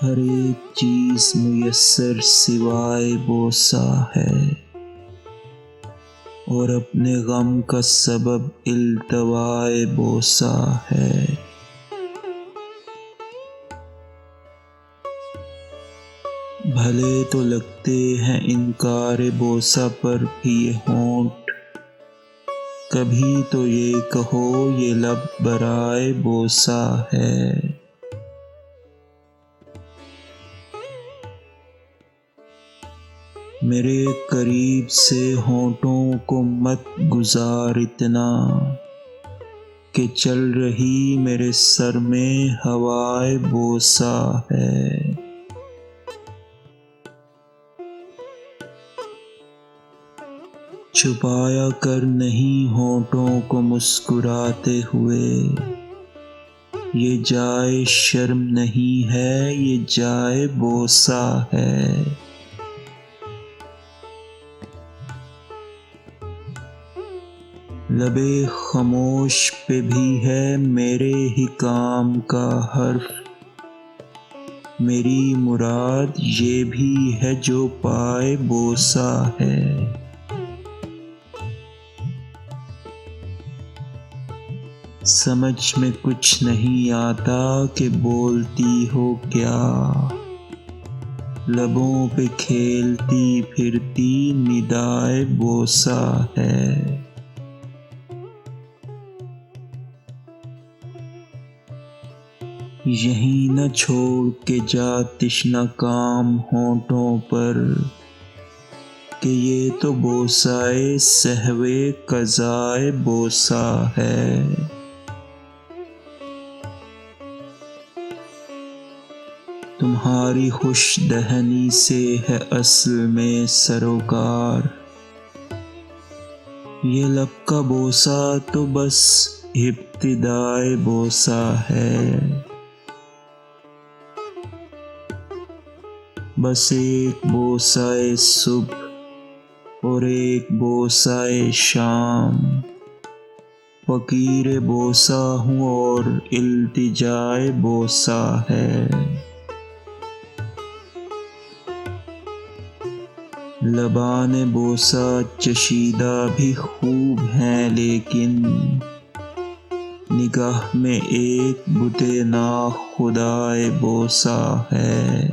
ہر ایک چیز میسر سوائے بوسہ ہے، اور اپنے غم کا سبب التوائے بوسہ ہے۔ بھلے تو لگتے ہیں انکار بوسہ پر بھی یہ ہونٹ، کبھی تو یہ کہو یہ لب برائے بوسہ ہے۔ میرے قریب سے ہونٹوں کو مت گزار اتنا، کہ چل رہی میرے سر میں ہوائے بوسہ ہے۔ چھپایا کر نہیں ہونٹوں کو مسکراتے ہوئے، یہ جائے شرم نہیں ہے یہ جائے بوسہ ہے۔ لبِ خاموش پہ بھی ہے میرے ہی کام کا حرف، میری مراد یہ بھی ہے جو پائے بوسہ ہے۔ سمجھ میں کچھ نہیں آتا کہ بولتی ہو کیا، لبوں پہ کھیلتی پھرتی ندائے بوسہ ہے۔ یہیں نہ چھوڑ کے جا تشنہ کام ہونٹوں پر، کہ یہ تو بوسۂ سہوِ قضائے بوسہ ہے۔ تمہاری خوش دہنی سے ہے اصل میں سروکار، یہ لب کا بوسہ تو بس ابتدائے بوسہ ہے۔ بس ایک بوسۂ صبح اور ایک بوسۂ شام، فقیر بوسہ ہوں اور التجائے بوسہ ہے۔ لبان بوسہ چشیدہ بھی خوب ہیں لیکن، نگاہ میں ایک بتِ ناخدائے بوسہ ہے۔